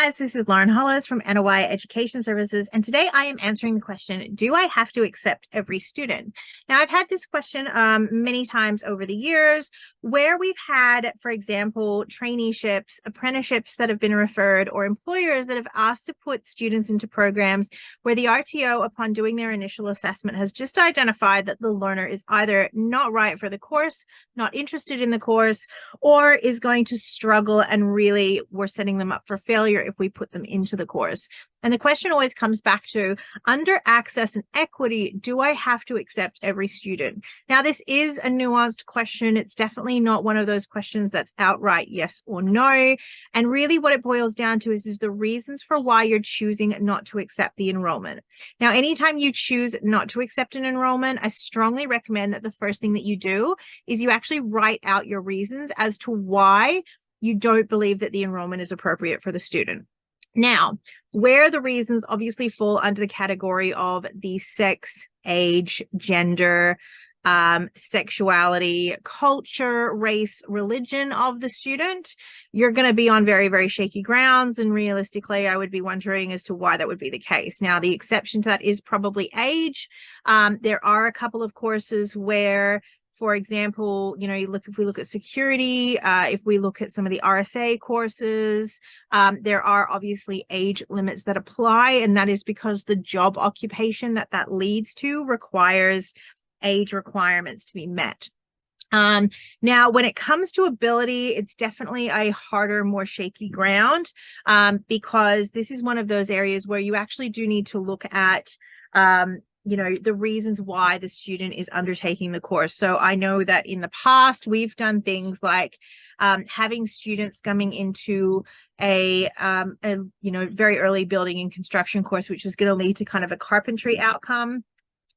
Guys, this is Lauren Hollis from NOI Education Services, and today I am answering the question, do I have to accept every student? Now, I've had this question many times over the years where we've had, for example, traineeships, apprenticeships that have been referred, or employers that have asked to put students into programs where the RTO, upon doing their initial assessment, has just identified that the learner is either not right for the course, not interested in the course, or is going to struggle, and really we're setting them up for failure if we put them into the course. And the question always comes back to, under access and equity, do I have to accept every student? Now, this is a nuanced question. It's definitely not one of those questions that's outright yes or no. And really what it boils down to is the reasons for why you're choosing not to accept the enrollment. Now, anytime you choose not to accept an enrollment, I strongly recommend that the first thing that you do is you actually write out your reasons as to why you don't believe that the enrollment is appropriate for the student. Now, where the reasons obviously fall under the category of the sex, age, gender, sexuality, culture, race, religion of the student, you're going to be on very, very shaky grounds. And realistically, I would be wondering as to why that would be the case. Now, the exception to that is probably age. There are a couple of courses where, for example, if we look at security, if we look at some of the RSA courses, there are obviously age limits that apply, and that is because the job occupation that leads to requires age requirements to be met. Now, when it comes to ability, it's definitely a harder, more shaky ground, because this is one of those areas where you actually do need to look at the reasons why the student is undertaking the course. So I know that in the past, we've done things like having students coming into a very early building and construction course, which was going to lead to kind of a carpentry outcome.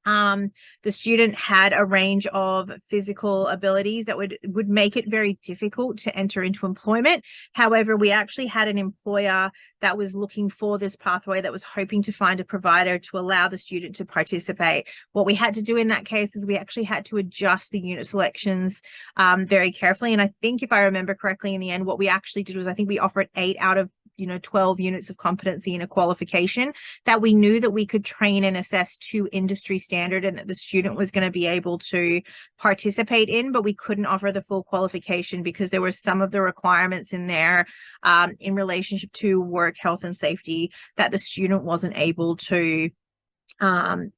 The student had a range of physical abilities that would make it very difficult to enter into employment. However, we actually had an employer that was looking for this pathway, that was hoping to find a provider to allow the student to participate. What we had to do in that case is we actually had to adjust the unit selections very carefully. And I think, if I remember correctly, in the end, what we actually did was, I think we offered 8 out of 12 units of competency in a qualification that we knew that we could train and assess to industry standard, and that the student was going to be able to participate in, but we couldn't offer the full qualification because there were some of the requirements in there in relationship to work health and safety that the student wasn't able to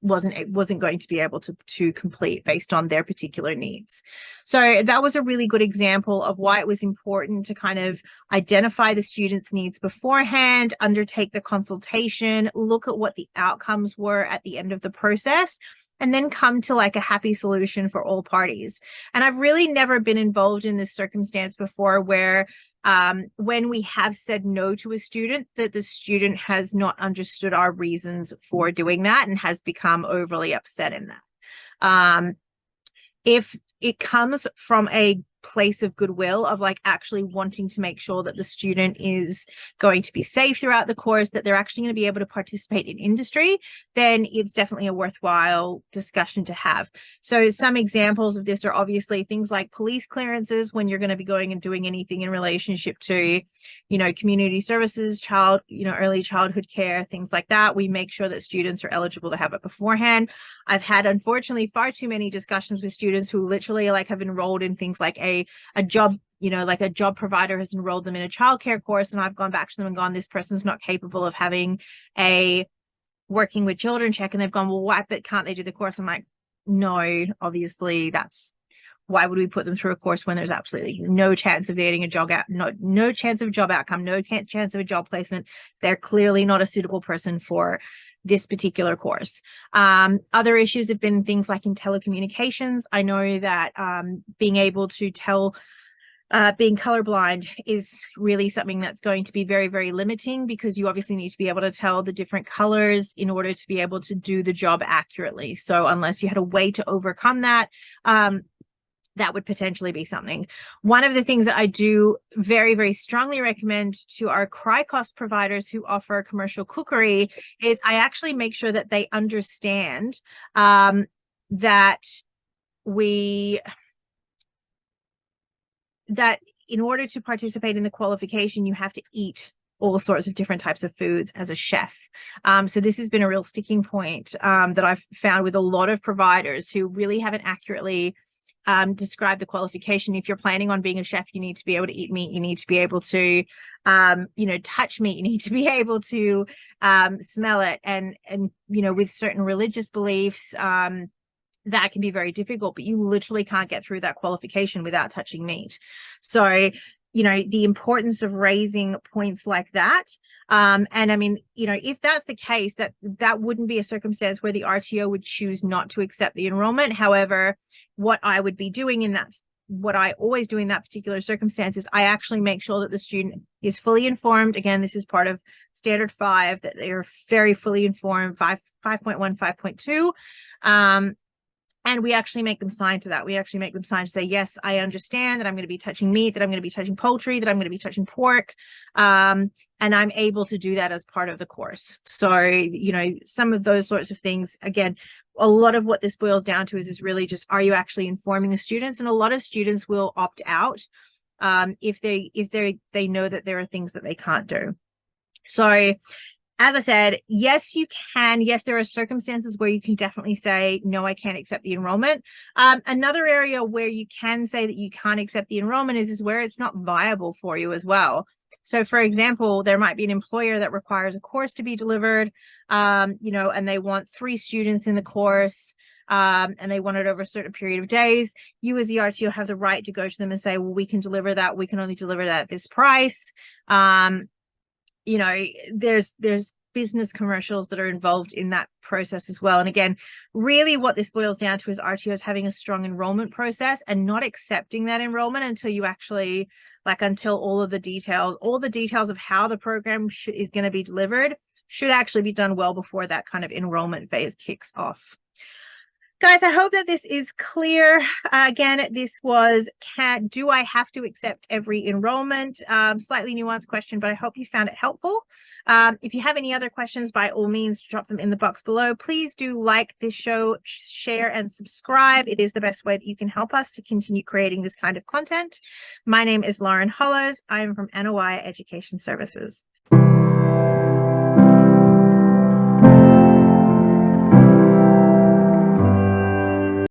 wasn't going to be able to complete based on their particular needs. So that was a really good example of why it was important to kind of identify the student's needs beforehand, undertake the consultation, look at what the outcomes were at the end of the process, and then come to like a happy solution for all parties. And I've really never been involved in this circumstance before where when we have said no to a student, that the student has not understood our reasons for doing that and has become overly upset in that. If it comes from a place of goodwill, of like actually wanting to make sure that the student is going to be safe throughout the course, that they're actually going to be able to participate in industry, then it's definitely a worthwhile discussion to have. So some examples of this are obviously things like police clearances, when you're going to be going and doing anything in relationship to, community services, early childhood care, things like that. We make sure that students are eligible to have it beforehand. I've had, unfortunately, far too many discussions with students who literally have enrolled in things like a job, like a job provider has enrolled them in a childcare course, and I've gone back to them and gone, this person's not capable of having a working with children check, and they've gone, well, why, but can't they do the course? I'm like, no, obviously why would we put them through a course when there's absolutely no chance of getting a job out, no chance of a job outcome, no chance of a job placement? They're clearly not a suitable person for this particular course. Other issues have been things like in telecommunications. I know that being able to tell, being colorblind is really something that's going to be very, very limiting, because you obviously need to be able to tell the different colors in order to be able to do the job accurately. So unless you had a way to overcome that, that would potentially be something. One of the things that I do very, very strongly recommend to our CRI-COS providers who offer commercial cookery is I actually make sure that they understand that in order to participate in the qualification, you have to eat all sorts of different types of foods as a chef. So this has been a real sticking point that I've found with a lot of providers who really haven't accurately described the qualification. If you're planning on being a chef, you need to be able to eat meat. You need to be able to, touch meat. You need to be able to smell it. And with certain religious beliefs, that can be very difficult, but you literally can't get through that qualification without touching meat. So, the importance of raising points like that. And I mean, if that's the case, that wouldn't be a circumstance where the RTO would choose not to accept the enrollment. However, what I would be doing what I always do in that particular circumstance is I actually make sure that the student is fully informed. Again, this is part of standard 5, that they are very fully informed, 5.1, 5.2. And we actually make them sign to that. We actually make them sign to say, yes, I understand that I'm going to be touching meat, that I'm going to be touching poultry, that I'm going to be touching pork. And I'm able to do that as part of the course. So, some of those sorts of things, again, a lot of what this boils down to is really just, are you actually informing the students? And a lot of students will opt out if they know that there are things that they can't do. So, as I said, yes, you can. Yes, there are circumstances where you can definitely say, no, I can't accept the enrollment. Another area where you can say that you can't accept the enrollment is where it's not viable for you as well. So, for example, there might be an employer that requires a course to be delivered, and they want 3 students in the course, and they want it over a certain period of days. You as the RTO have the right to go to them and say, well, we can deliver that. We can only deliver that at this price. There's business commercials that are involved in that process as well. And again, really what this boils down to is RTOs having a strong enrollment process and not accepting that enrollment until you actually, until all the details of how the program is going to be delivered should actually be done well before that kind of enrollment phase kicks off. Guys, I hope that this is clear. Again, this was, do I have to accept every enrollment? Slightly nuanced question, but I hope you found it helpful. If you have any other questions, by all means, drop them in the box below. Please do like this show, share, and subscribe. It is the best way that you can help us to continue creating this kind of content. My name is Lauren Hollows. I am from NOI Education Services.